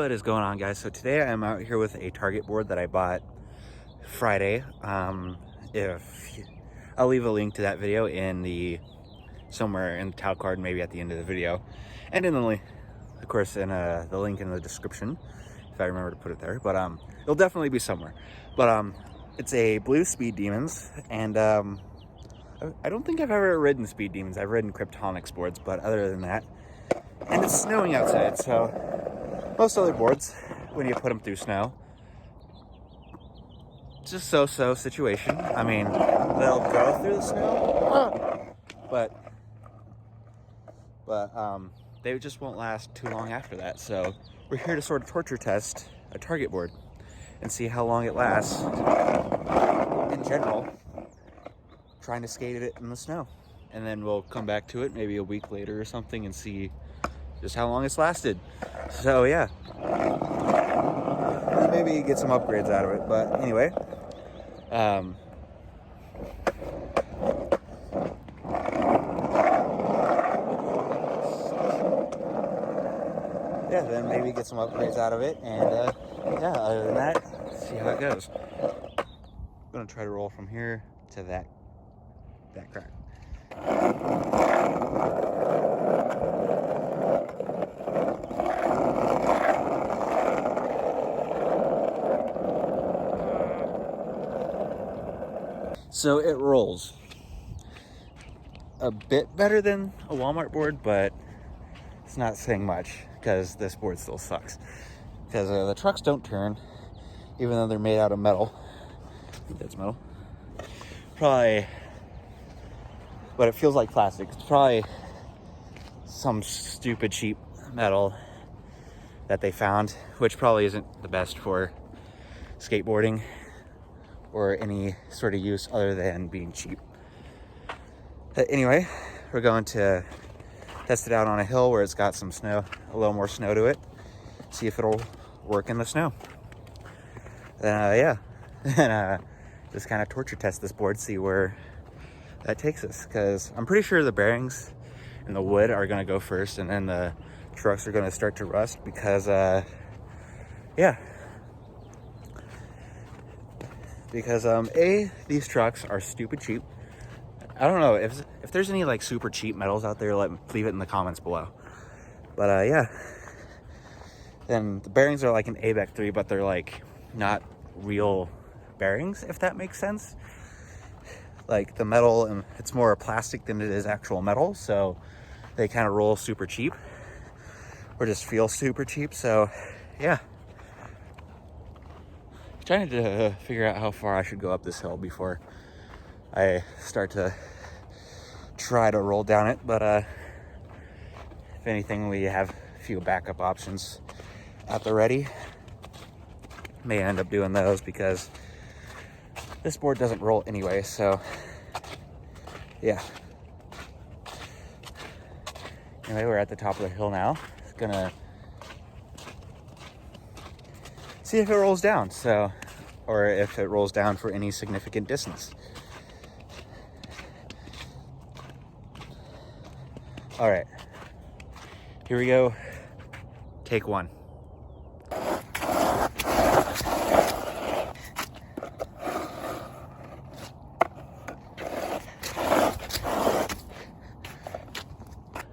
What is going on, guys? So today I'm out here with a Target board that I bought Friday. If I'll leave a link to that video in the somewhere in the tile card, maybe at the end of the video, and in the link, of course, in the link in the description if I remember to put it there. But it'll definitely be somewhere. But it's a blue Speed Demons, and I don't think I've ever ridden Speed Demons. I've ridden Kryptonics boards, but other than that, and it's snowing outside, so most other boards, when you put them through snow, just so-so situation. I mean, they'll go through the snow, but they just won't last too long after that. So we're here to sort of torture test a Target board and see how long it lasts in general, trying to skate it in the snow. And then we'll come back to it maybe a week later or something and see just how long it's lasted. So yeah, maybe get some upgrades out of it. But anyway, yeah, then maybe get some upgrades out of it. And yeah, other than that, see how it goes. I'm gonna try to roll from here to that crack. So it rolls a bit better than a Walmart board, but it's not saying much because this board still sucks. Because the trucks don't turn, even though they're made out of metal. I think that's metal. Probably, but it feels like plastic. It's probably some stupid cheap metal that they found, which probably isn't the best for skateboarding or any sort of use other than being cheap. But anyway, we're going to test it out on a hill where it's got some snow, a little more snow to it, see if it'll work in the snow. Yeah, and just kind of torture test this board, see where that takes us, because I'm pretty sure the bearings and the wood are going to go first, and then the trucks are going to start to rust because yeah, because these trucks are stupid cheap. I don't know if there's any like super cheap metals out there, leave it in the comments below. But yeah, then the bearings are like an ABEC 3, but they're like not real bearings, if that makes sense. Like the metal, and it's more plastic than it is actual metal, so they kind of roll super cheap or just feel super cheap. So yeah, trying to figure out how far I should go up this hill before I start to try to roll down it. But if anything, we have a few backup options at the ready. May end up doing those because this board doesn't roll anyway. So yeah, anyway, we're at the top of the hill now. It's gonna see if it rolls down, so, or if it rolls down for any significant distance. All right, here we go. Take one.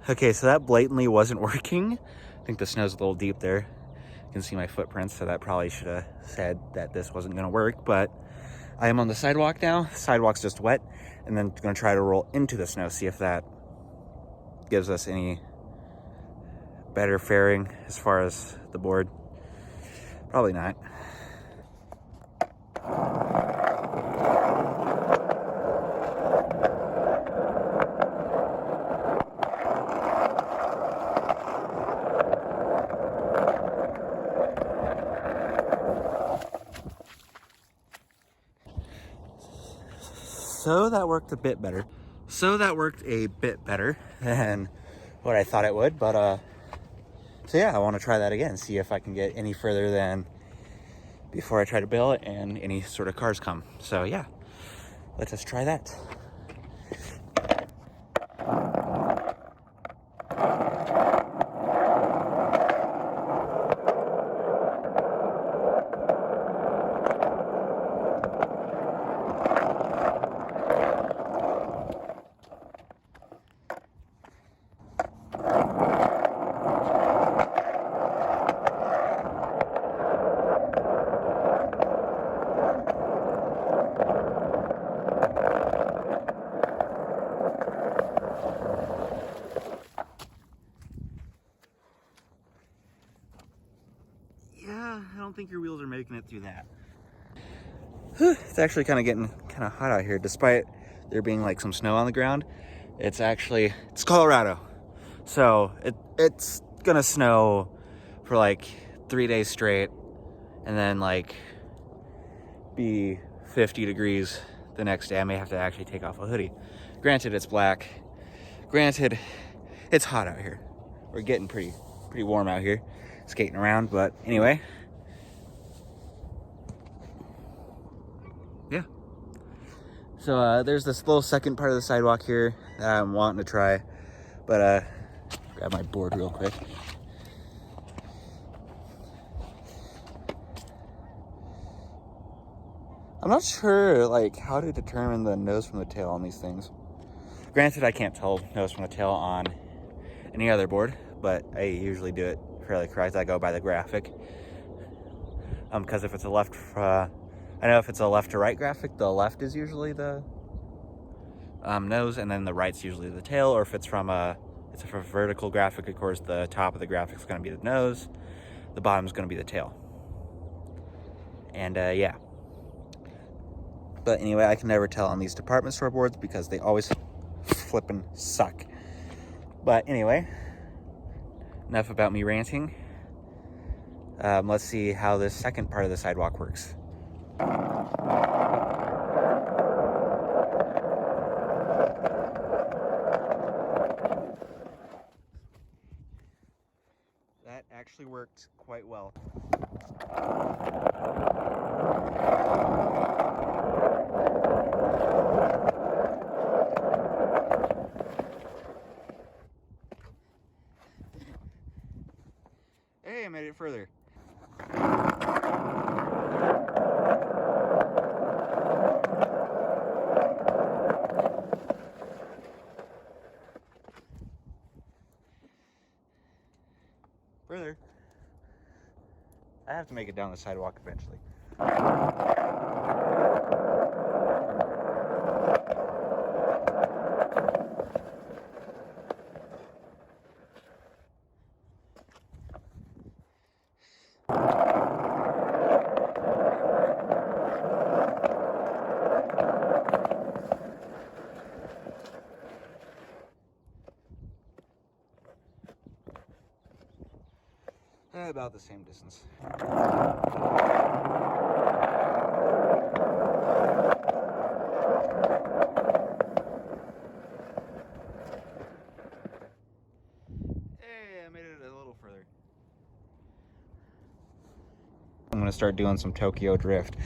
Okay, so that blatantly wasn't working. I think the snow's a little deep there. You can see my footprints, so that probably should have said that this wasn't gonna work, but I am on the sidewalk now. The sidewalk's just wet, and then gonna try to roll into the snow, see if that gives us any better faring as far as the board. Probably not. So that worked a bit better. Than what I thought it would, but so yeah, I want to try that again, see if I can get any further than before I try to bail it and any sort of cars come. So yeah, let's just try that. I don't think your wheels are making it through that. It's actually kind of getting kind of hot out here, despite there being like some snow on the ground. It's Colorado, so it's gonna snow for like 3 days straight, and then like be 50 degrees the next day. I may have to actually take off a hoodie. Granted, it's black. Granted, it's hot out here. We're getting pretty warm out here, skating around. But anyway, yeah. So there's this little second part of the sidewalk here that I'm wanting to try, but grab my board real quick. I'm not sure like how to determine the nose from the tail on these things. Granted, I can't tell nose from the tail on any other board, but I usually do it fairly correct. I go by the graphic. Because if it's a left, I know if it's a left to right graphic, the left is usually the nose, and then the right's usually the tail. Or if it's from a vertical graphic, of course, the top of the graphic is going to be the nose, the bottom is going to be the tail. And yeah. But anyway, I can never tell on these department store boards because they always flippin' suck. But anyway, enough about me ranting. Let's see how this second part of the sidewalk works. That actually worked quite well. Hey, I made it further. Further. I have to make it down the sidewalk eventually. About the same distance. Hey, I made it a little further. I'm gonna start doing some Tokyo Drift.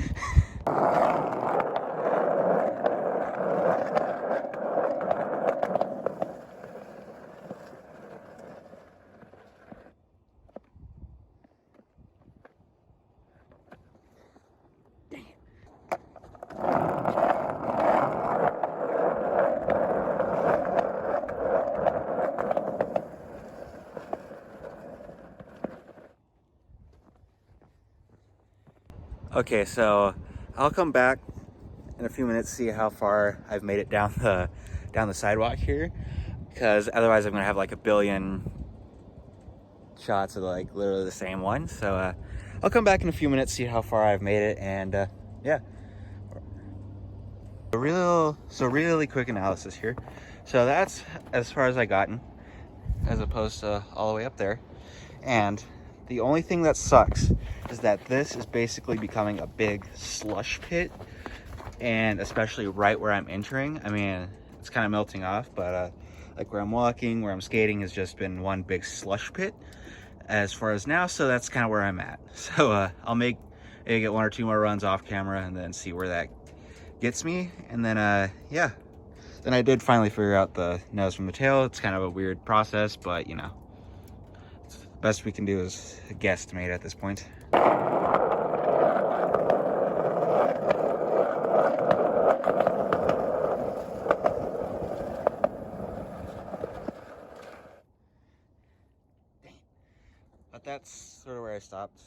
Okay, so I'll come back in a few minutes, see how far I've made it down the sidewalk here, because otherwise I'm gonna have like a billion shots of like literally the same one. So I'll come back in a few minutes, see how far I've made it, and yeah. So really quick analysis here. So that's as far as I gotten, as opposed to all the way up there. And the only thing that sucks is that this is basically becoming a big slush pit, and especially right where I'm entering. I mean, it's kind of melting off, but like where I'm walking, where I'm skating has just been one big slush pit as far as now. So that's kind of where I'm at. So I'll maybe get 1 or 2 more runs off camera and then see where that gets me. And then yeah, then I did finally figure out the nose from the tail. It's kind of a weird process, but you know, the best we can do is a guesstimate at this point. But that's sort of where I stopped.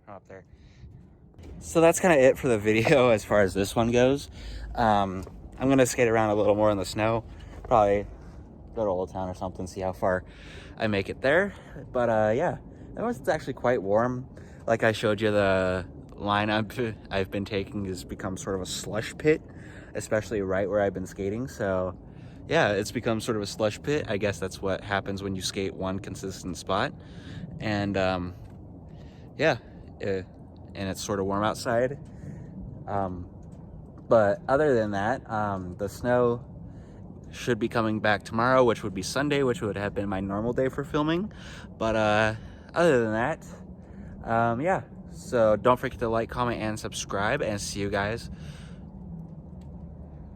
Up there. So that's kind of it for the video as far as this one goes. I'm gonna skate around a little more in the snow, probably go to Old Town or something, see how far I make it there. But yeah, that was actually quite warm. like I showed you, the line I've been taking has become sort of a slush pit, especially right where I've been skating. So yeah, it's become sort of a slush pit. I guess that's what happens when you skate one consistent spot. And yeah, and it's sort of warm outside. But other than that, the snow should be coming back tomorrow, which would be Sunday, which would have been my normal day for filming. But other than that, yeah. So don't forget to like, comment, and subscribe, and see you guys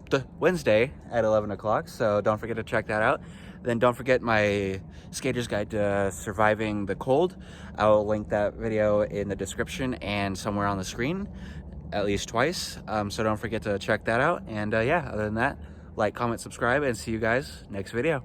the Wednesday at 11 o'clock. So don't forget to check that out. Then don't forget my Skater's Guide to Surviving the Cold. I will link that video in the description and somewhere on the screen, at least twice. So don't forget to check that out. And yeah, other than that, like, comment, subscribe, and see you guys next video.